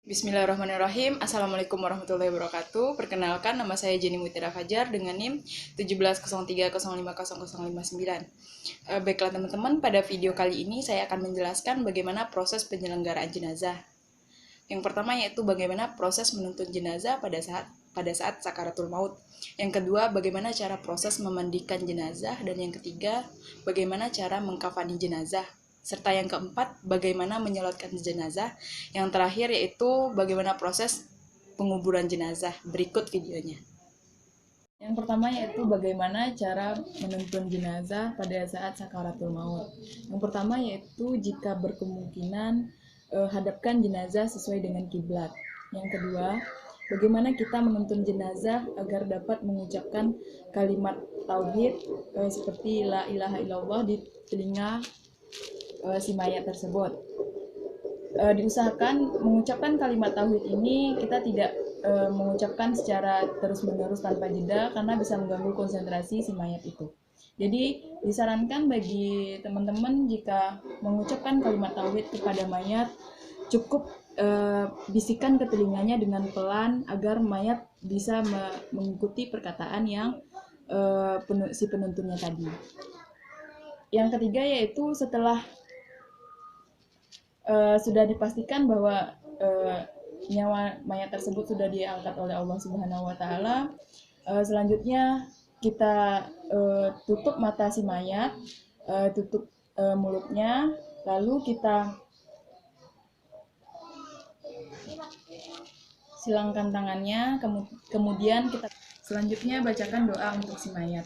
Bismillahirrahmanirrahim. Assalamualaikum warahmatullahi wabarakatuh. Perkenalkan, nama saya Jenny Mutira Fajar dengan NIM 1703050059. Baiklah teman-teman, pada video kali ini saya akan menjelaskan bagaimana proses penyelenggaraan jenazah. Yang pertama yaitu bagaimana proses menuntun jenazah pada saat sakaratul maut. Yang kedua, bagaimana cara proses memandikan jenazah, dan yang ketiga, bagaimana cara mengkafani jenazah. Serta yang keempat, bagaimana menyolatkan jenazah. Yang terakhir yaitu bagaimana proses penguburan jenazah. Berikut videonya. Yang pertama yaitu bagaimana cara menuntun jenazah pada saat sakaratul maut. Yang pertama yaitu jika berkemungkinan hadapkan jenazah sesuai dengan kiblat. Yang kedua, bagaimana kita menuntun jenazah agar dapat mengucapkan kalimat tauhid seperti la ilaha illallah di telinga si mayat tersebut. Diusahakan mengucapkan kalimat tauhid ini kita tidak mengucapkan secara terus-menerus tanpa jeda karena bisa mengganggu konsentrasi si mayat itu. Jadi disarankan bagi teman-teman jika mengucapkan kalimat tauhid kepada mayat cukup bisikan ke telinganya dengan pelan agar mayat bisa mengikuti perkataan yang si penuntunnya tadi. Yang ketiga yaitu setelah sudah dipastikan bahwa nyawa mayat tersebut sudah diangkat oleh Allah Subhanahu wa taala. Selanjutnya kita tutup mata si mayat, tutup mulutnya, lalu kita silangkan tangannya, kemudian kita selanjutnya bacakan doa untuk si mayat.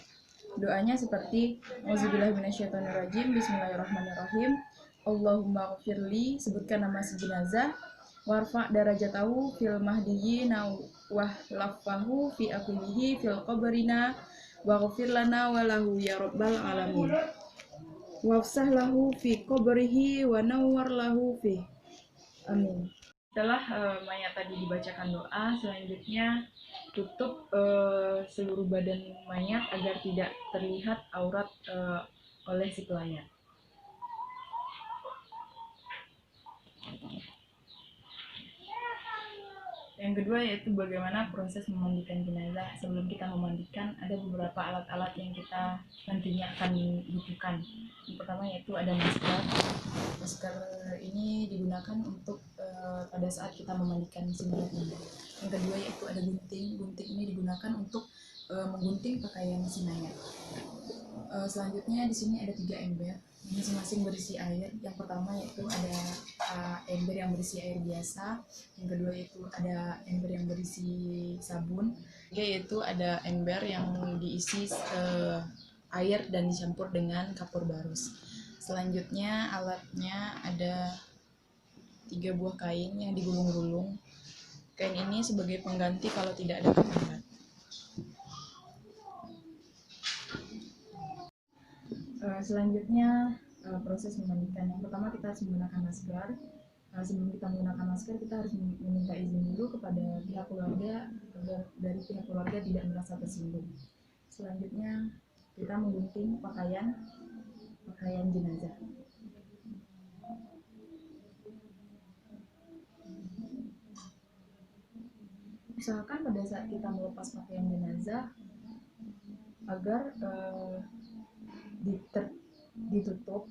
Doanya seperti Auzubillahiminasyaitonirrajim, Bismillahirrahmanirrahim. Allahumma ghfirli, sebutkan nama si jenazah, warfa darajatahu fil mahdiyyin wa lafahu fi aqilihi fil qabrina wa ghfir lana wa lahu ya rabbal alamin. Wafsah lahu fi qabrihi wa nawwar lahu fi. Amin. Setelah mayat tadi dibacakan doa, selanjutnya tutup seluruh badan mayat agar tidak terlihat aurat oleh si pelayat. Yang kedua yaitu bagaimana proses memandikan jenazah. Sebelum kita memandikan, ada beberapa alat-alat yang kita nantinya akan butuhkan. Yang pertama yaitu ada masker. Masker ini digunakan untuk pada saat kita memandikan si mayat ini. Yang kedua yaitu ada gunting. Gunting ini digunakan untuk menggunting pakaian si mayat. Selanjutnya di sini ada 3 ember, masing-masing berisi air. Yang pertama yaitu ada ember yang berisi air biasa, yang kedua yaitu ada ember yang berisi sabun, yaitu ada ember yang diisi air dan dicampur dengan kapur barus. Selanjutnya alatnya ada 3 buah kain yang digulung-gulung. Kain ini sebagai pengganti kalau tidak ada kain. Selanjutnya proses memandikan. Yang pertama kita harus menggunakan masker. Sebelum kita menggunakan masker, kita harus meminta izin dulu kepada pihak keluarga agar dari pihak keluarga tidak merasa tersinggung. Selanjutnya kita menggunting pakaian jenazah. Usahakan pada saat kita melepas pakaian jenazah agar ditutup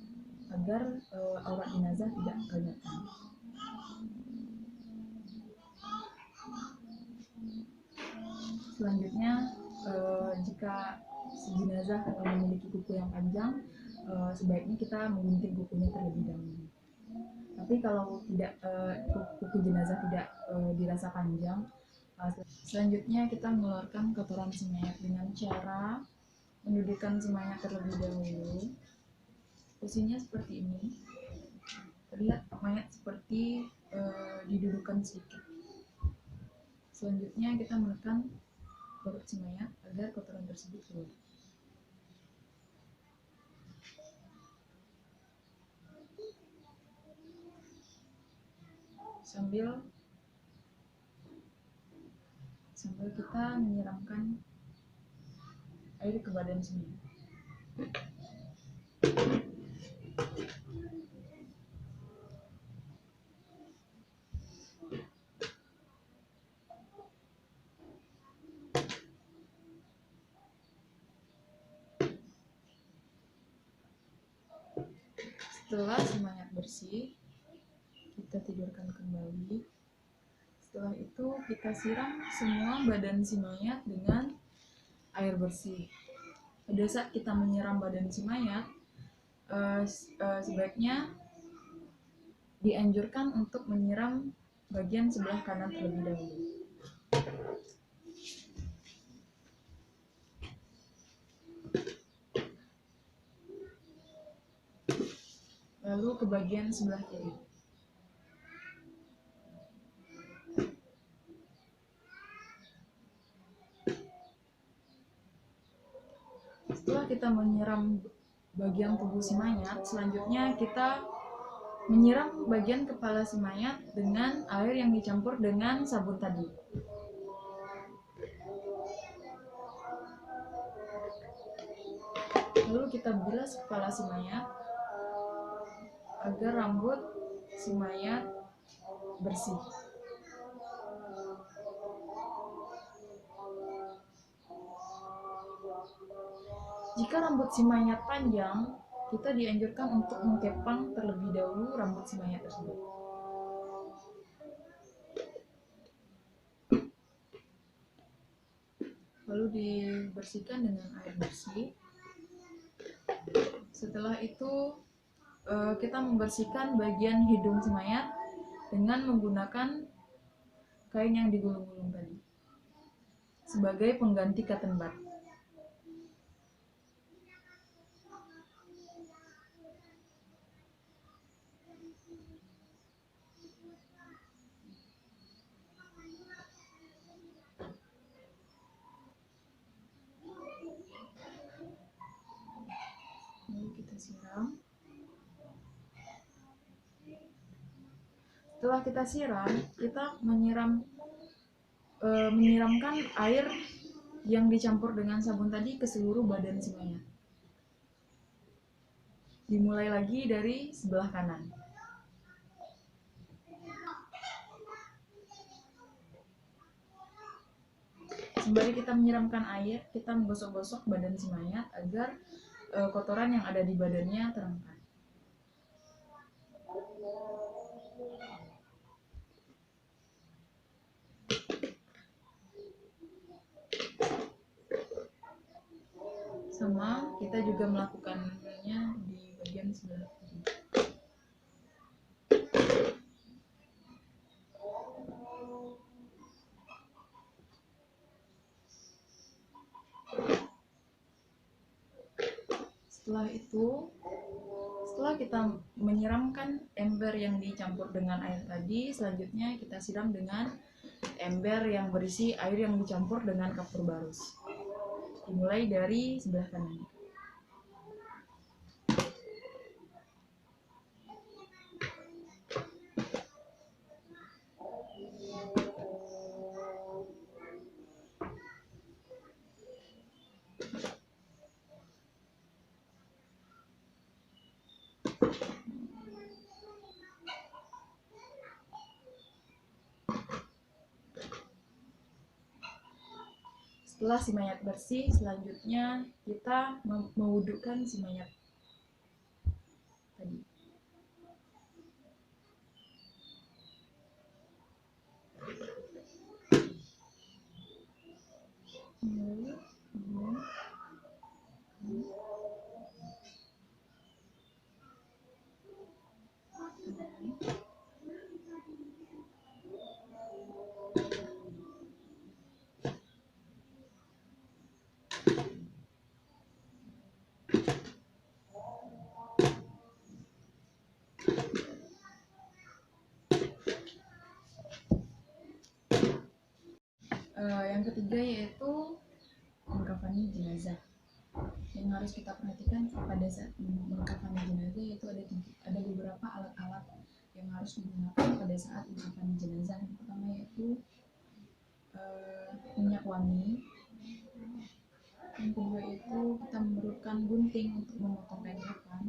agar aurat jenazah tidak kelihatan. Selanjutnya jika si jenazah memiliki kuku yang panjang, sebaiknya kita menggunting kukunya terlebih dahulu. Tapi kalau tidak kuku jenazah tidak dirasa panjang, selanjutnya kita mengeluarkan kotoran si mayat dengan cara mendudukkan si mayat terlebih dahulu. Posisinya seperti ini. Terlihat mayat seperti didudukkan sedikit. Selanjutnya kita menekan perut si mayat agar kotoran tersebut keluar. Sambil kita menyiramkan air ke badan si mayat. Setelah si mayat bersih, kita tidurkan kembali. Setelah itu kita siram semua badan si mayat dengan air bersih. Pada saat kita menyiram badan si mayat, sebaiknya dianjurkan untuk menyiram bagian sebelah kanan terlebih dahulu. Lalu ke bagian sebelah kiri. Setelah kita menyiram bagian tubuh si mayat, selanjutnya kita menyiram bagian kepala si mayat dengan air yang dicampur dengan sabun tadi. Lalu kita bilas kepala si mayat agar rambut si mayat bersih. Jika rambut si mayat panjang, kita dianjurkan untuk mengkepang terlebih dahulu rambut si mayat tersebut. Lalu dibersihkan dengan air bersih. Setelah itu kita membersihkan bagian hidung si mayat dengan menggunakan kain yang digulung-gulung tadi sebagai pengganti cotton bud. Lalu kita siram. Setelah kita siram, kita menyiramkan air yang dicampur dengan sabun tadi ke seluruh badan si mayat. Dimulai lagi dari sebelah kanan. Sembari kita menyiramkan air, kita menggosok-gosok badan si mayat agar kotoran yang ada di badannya terangkat. Sama kita juga melakukannya di bagian sebelah kiri. Setelah kita menyiramkan ember yang dicampur dengan air tadi, selanjutnya kita siram dengan ember yang berisi air yang dicampur dengan kapur barus. Dimulai dari sebelah kanan. Setelah si mayat bersih, selanjutnya kita mewudukkan si mayat tadi. Yang ketiga yaitu mengkafani jenazah. Yang harus kita perhatikan pada saat mengkafani jenazah yaitu ada beberapa alat-alat yang harus digunakan pada saat mengkafani jenazah. Yang pertama yaitu minyak wangi. Yang kedua itu kita memerlukan gunting untuk memotong kain kafan.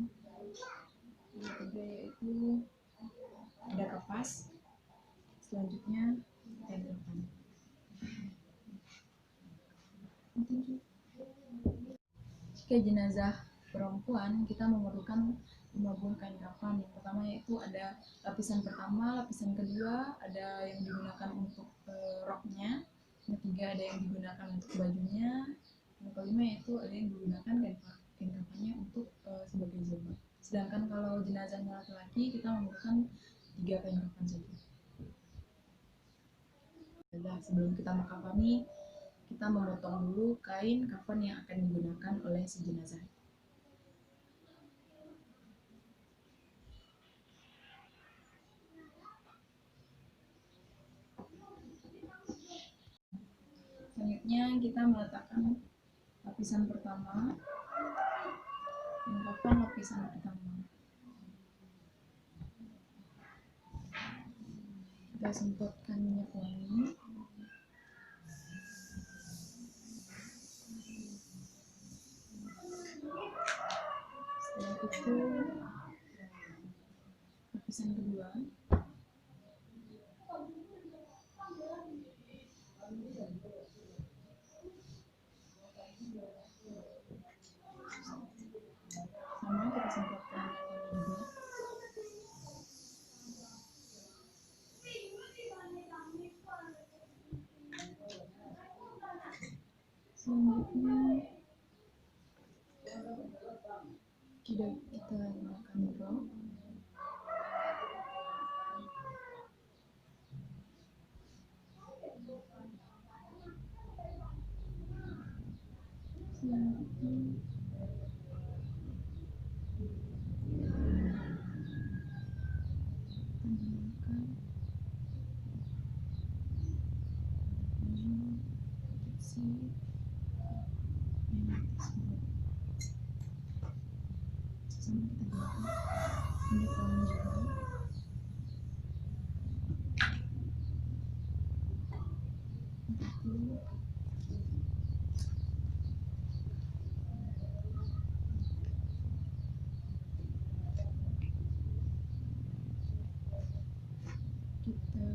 Yang ketiga yaitu ada kapas. Selanjutnya kain kafan. Jika jenazah perempuan, kita memerlukan pembagian kain kafan. Yang pertama yaitu ada lapisan pertama, lapisan kedua ada yang digunakan untuk roknya, yang ketiga ada yang digunakan untuk bajunya, yang kelima yaitu ada yang digunakan kain kafannya untuk sebagai jilbab. Sedangkan kalau jenazahnya laki-laki kita memerlukan 3 kain kafan saja. Sebelum kita mengkafani, kita memotong dulu kain kafan yang akan digunakan oleh si jenazah. Selanjutnya kita meletakkan lapisan pertama, kain kafan lapisan pertama. Kita semprotkan minyak wangi. Setelah itu lapisan kedua. Sama kita semprotkan minyak wangi juga. Selanjutnya kita gunakan rok. Selanjutnya menggunakan baju proteksi rematisme. Sama kita gunakan minyak wangi juga. Itu kita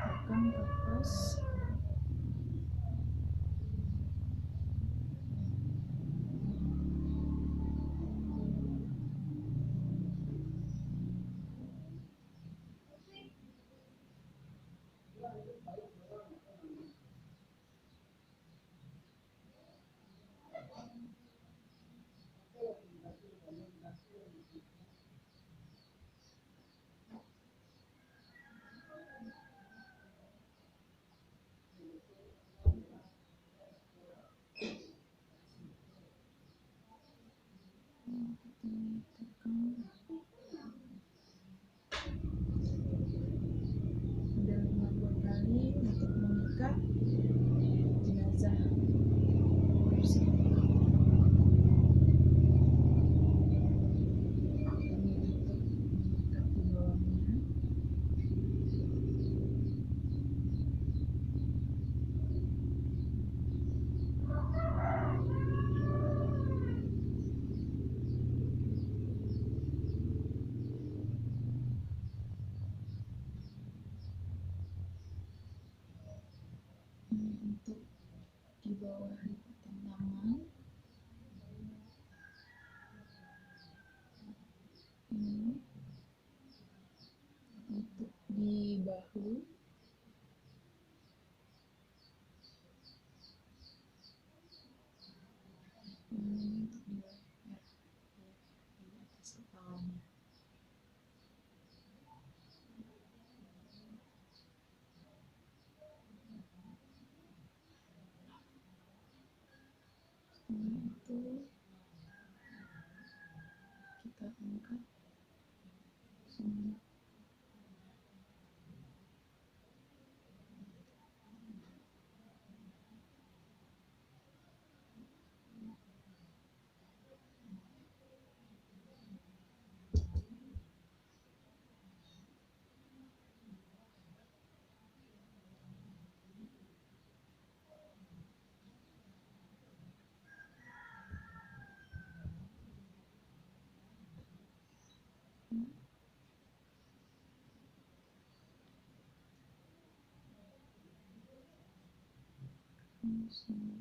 tekan ke pos. Ada 5 buah tali untuk mengikat jenazah tersebut. Ini untuk mengikat di bawahnya. Ini untuk di bawah lipatan tangan. Ini untuk di bahu. Ini untuk di atas kepalanya. Ini itu kita angkat semua. Ini semua.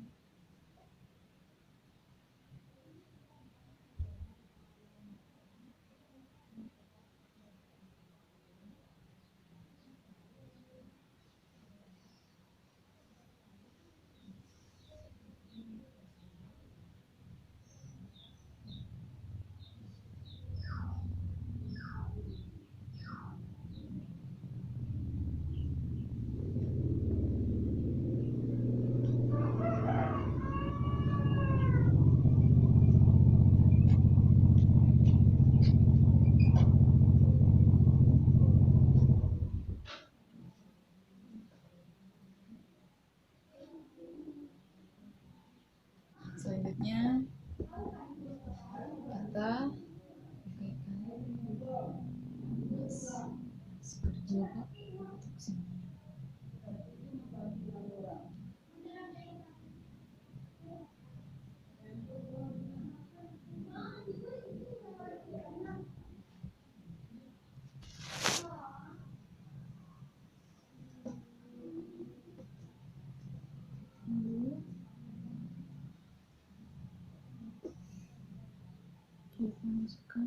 masukkan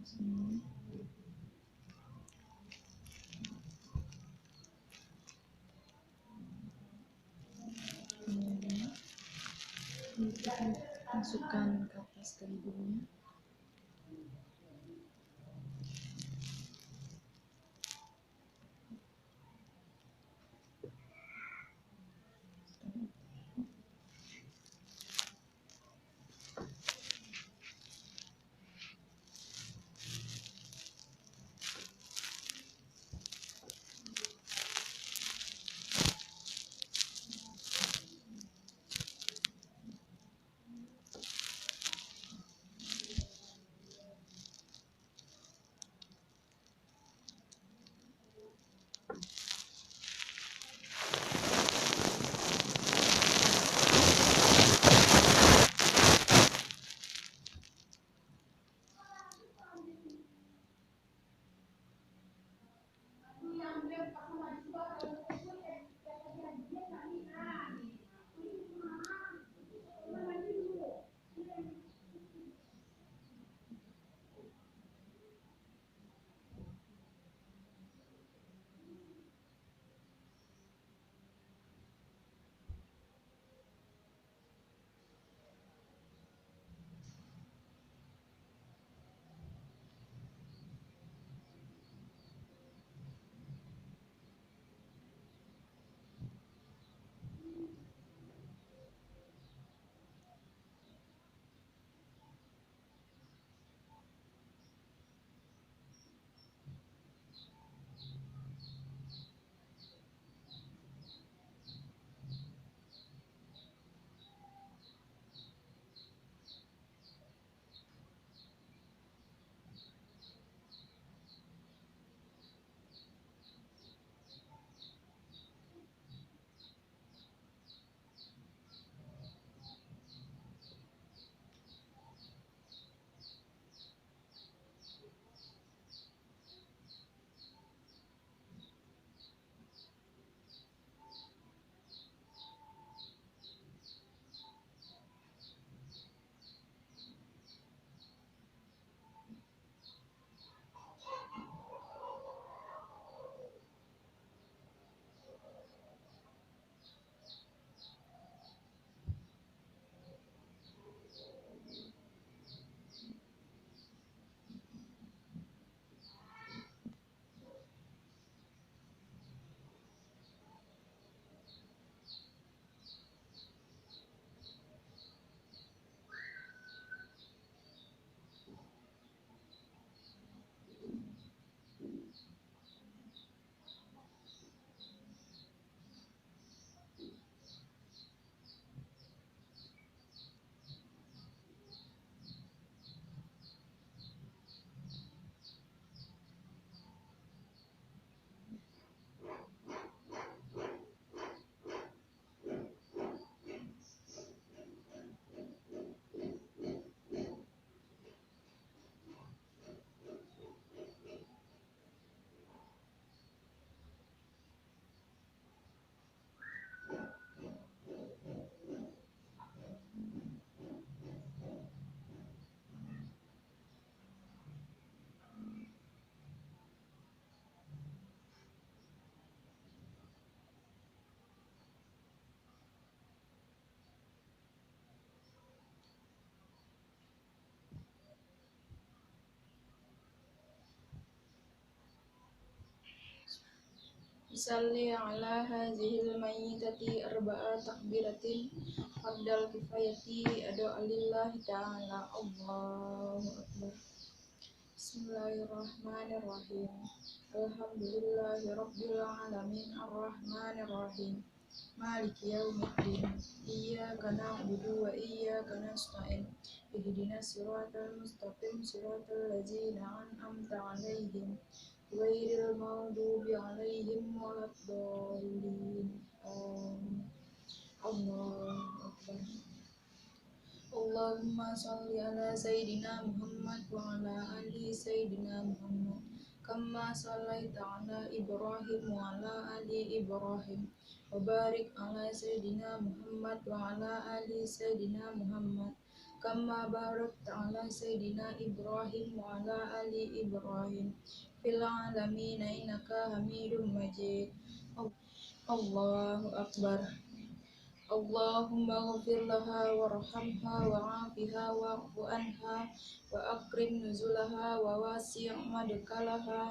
sini. Kemudian kita masukkan ke atas terigunya. Salli ala hazihil mayyitati arba'a takbiratin fardal kifayati adu'a lillahi ta'ala. Allahu akbar. Bismillahirrahmanirrahim. Alhamdulillahi rabbil alamin arrahmanir rahim maliki yaumiddin iyyaka na'budu wa iyyaka nasta'in ihdinas siratal mustaqim siratal ladzina an'amta 'alaihim ghairil maghdubi 'alaihim waladdallin. Amin. Allahu akbar. Allahumma shalli ala Sayyidina Muhammad wa ala ali Sayyidina Muhammad كما صليت على إبراهيم وعلى آل إبراهيم وبارك على سيدنا محمد وعلى آل سيدنا محمد كما باركت على سيدنا إبراهيم وعلى آل إبراهيم في العالمين إنك حميد مجيد. الله أكبر. اللهم اغفر لها وارحمها وعافها واعف عنها وأكرم نزلها وواسع مدخلها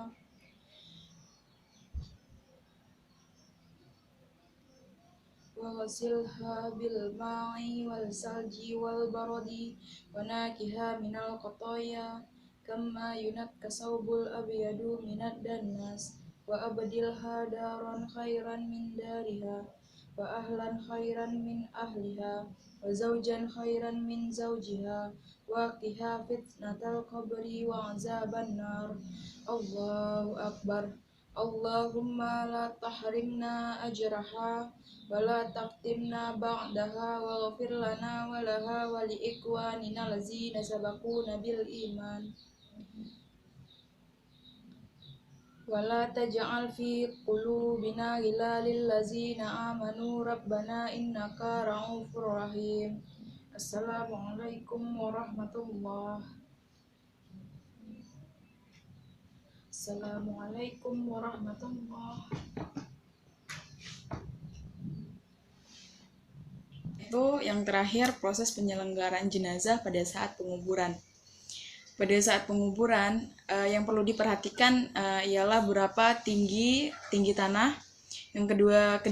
وغسلها بالماء والثلج والبرد وناكها من الخطايا كما ينكى الثوب الأبيض من الدنس وأبدلها دارا خيرا من دارها وأهلا خيرا من أهلها وزوجا خيرا من زوجها وقها فتنة القبر وعذاب النار. الله أكبر. اللهم لا تحرمنا أجرها ولا تفتنا بعدها واغفر لنا ولها ولإخواننا الذين سبقونا بالإيمان ولا تجعل في قلوبنا غلا للذين آمنوا ربنا إنك رؤوف رحيم. السلام عليكم ورحمة الله. السلام عليكم ورحمة الله. Itu yang terakhir, proses penyelenggaraan jenazah pada saat penguburan. Pada saat penguburan, yang perlu diperhatikan ialah berapa tinggi tanah, yang kedua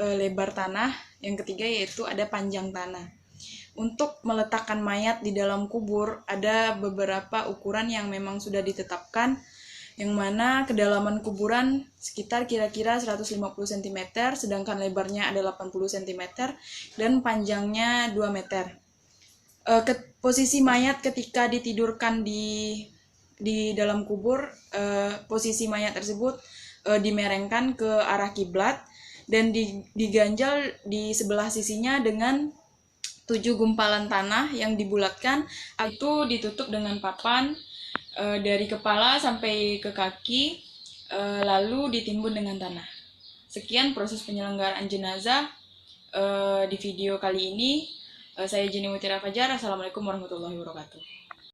lebar tanah, yang ketiga yaitu ada panjang tanah. Untuk meletakkan mayat di dalam kubur, ada beberapa ukuran yang memang sudah ditetapkan, yang mana kedalaman kuburan sekitar kira-kira 150 cm, sedangkan lebarnya ada 80 cm, dan panjangnya 2 meter. Posisi mayat ketika ditidurkan di dalam kubur, posisi mayat tersebut dimerengkan ke arah kiblat dan diganjal di sebelah sisinya dengan 7 gumpalan tanah yang dibulatkan, itu ditutup dengan papan dari kepala sampai ke kaki, lalu ditimbun dengan tanah. Sekian proses penyelenggaraan jenazah di video kali ini. Saya Jenny Mutira Fajar. Assalamualaikum warahmatullahi wabarakatuh.